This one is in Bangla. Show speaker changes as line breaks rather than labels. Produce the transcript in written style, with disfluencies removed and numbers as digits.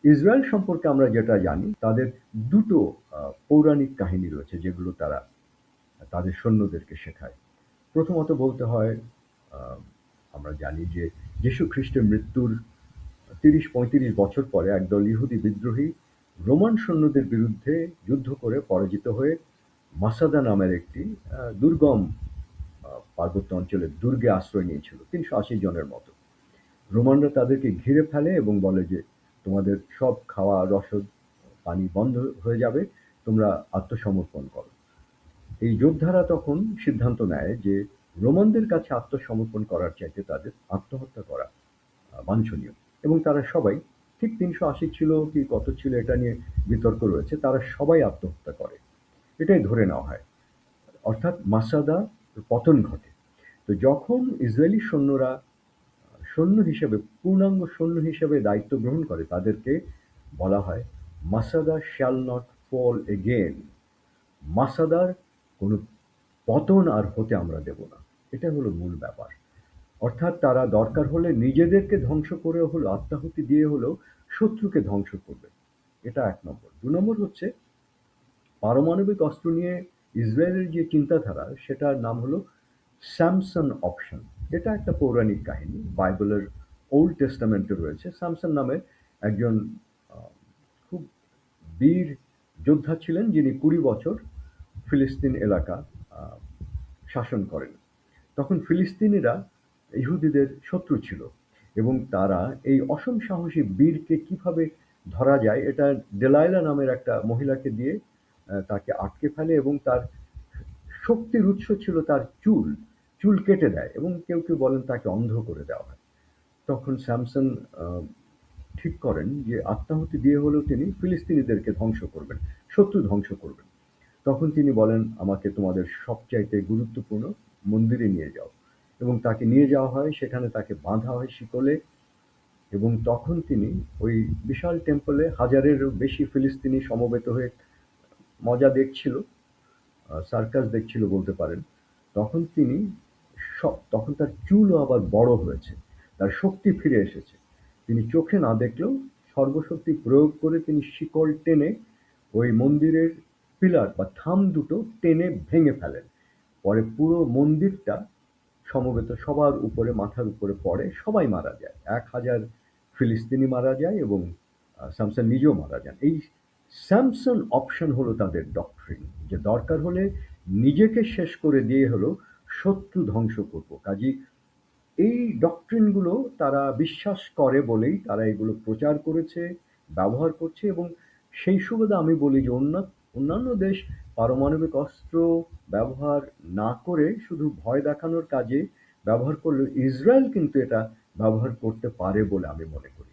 ইসরায়েল সম্পর্কে আমরা যেটা জানি তাদের দুটো পৌরাণিক কাহিনী রয়েছে যেগুলো তারা তাদের সৈন্যদেরকে শেখায়। প্রথমত বলতে হয়, আহ, আমরা জানি যে যীশু খ্রিস্টের মৃত্যুর ৩০-৩৫ বছর পরে একদল ইহুদি বিদ্রোহী রোমান সৈন্যদের বিরুদ্ধে যুদ্ধ করে পরাজিত হয়ে মাসাদা নামের একটি দুর্গম পার্বত্য অঞ্চলের দুর্গে আশ্রয় নিয়েছিল ৩৮০ জনের মতো। রোমানরা তাদেরকে ঘিরে ফেলে এবং বলে যে তোমাদের সব খাওয়া রসদ পানি বন্ধ হয়ে যাবে, তোমরা আত্মসমর্পণ করো। এই যোদ্ধারা তখন সিদ্ধান্ত নেয় যে রোমানদের কাছে আত্মসমর্পণ করার চাইতে তাদের আত্মহত্যা করা বাঞ্ছনীয়। এবং তারা সবাই, ঠিক ৩৮০ ছিল কি কত ছিল এটা নিয়ে বিতর্ক রয়েছে, তারা সবাই আত্মহত্যা করে, এটাই ধরে নেওয়া হয়। অর্থাৎ মাসাদা পতন ঘটে। তো যখন ইসরায়েলি সৈন্যরা সৈন্য হিসেবে পূর্ণাঙ্গ সৈন্য হিসেবে দায়িত্ব গ্রহণ করে তাদেরকে বলা হয় মাসাদা শ্যাল নট ফল এগেন। মাসাদার কোনো পতন আর হতে আমরা দেব না। এটা হলো মূল ব্যাপার। অর্থাৎ তারা দরকার হলে নিজেদেরকে ধ্বংস করে হলো, আত্মাহুতি দিয়ে হলেও শত্রুকে ধ্বংস করবে। এটা ১ নম্বর। ২ নম্বর হচ্ছে পারমাণবিক অস্ত্র নিয়ে ইসরায়েলের যে চিন্তাধারা সেটার নাম হলো স্যামসন অপশন। এটা একটা পৌরাণিক কাহিনী, বাইবেলের ওল্ড টেস্টামেন্টে রয়েছে। স্যামসন নামে একজন আহ, খুব বীর যোদ্ধা ছিলেন যিনি ২০ বছর ফিলিস্তিন এলাকা আহ, শাসন করেন। তখন ফিলিস্তিনিরা ইহুদিদের শত্রু ছিল এবং তারা এই অসম সাহসী বীরকে কিভাবে ধরা যায় এটা ডেলাইলা নামের একটা মহিলাকে দিয়ে তাকে আটকে ফেলে এবং তার শক্তির উৎস ছিল তার চুল। চুল কেটে দেয় এবং কেউ কেউ বলেন তাকে অন্ধ করে দেওয়া হয়। তখন স্যামসন আহ, ঠিক করেন যে আত্মাহুতি দিয়ে হলেও তিনি ফিলিস্তিনিদেরকে ধ্বংস করবেন, শত্রু ধ্বংস করবেন। তখন তিনি বলেন আমাকে তোমাদের সবচাইতে গুরুত্বপূর্ণ মন্দিরে নিয়ে যাও, এবং তাকে নিয়ে যাওয়া হয়, সেখানে তাকে বাঁধা হয় শিকলে। এবং তখন তিনি ওই বিশাল টেম্পলে হাজারেরও বেশি ফিলিস্তিনি সমবেত হয়ে মজা দেখছিল, সার্কাস দেখছিল বলতে পারেন। তখন তিনি তখন তার চুলও আবার বড় হয়েছে, তার শক্তি ফিরে এসেছে। তিনি চোখে না দেখলেও সর্বশক্তি প্রয়োগ করে তিনি শিকল টেনে ওই মন্দিরের পিলার বা থাম দুটো টেনে ভেঙে ফেলেন। পরে পুরো মন্দিরটা সমবেত সবার উপরে, মাথার উপরে পড়ে, সবাই মারা যায়। ১,০০০ ফিলিস্তিনি মারা যায় এবং স্যামসন নিজেও মারা যান। এই স্যামসন অপশন হলো তাদের ডক্ট্রিন, যে দরকার হলে নিজেকে শেষ করে দিয়ে হলো শত্রু ধ্বংস করব। কাজেই এই ডক্ট্রিনগুলো তারা বিশ্বাস করে বলেই তারা এগুলো প্রচার করেছে, ব্যবহার করছে। এবং সেই সুবাদে আমি বলি যে অন্যান্য দেশ পারমাণবিক অস্ত্র ব্যবহার না করে শুধু ভয় দেখানোর কাজে ব্যবহার করলেও ইসরায়েল কিন্তু এটা ব্যবহার করতে পারে বলে আমি মনে করি।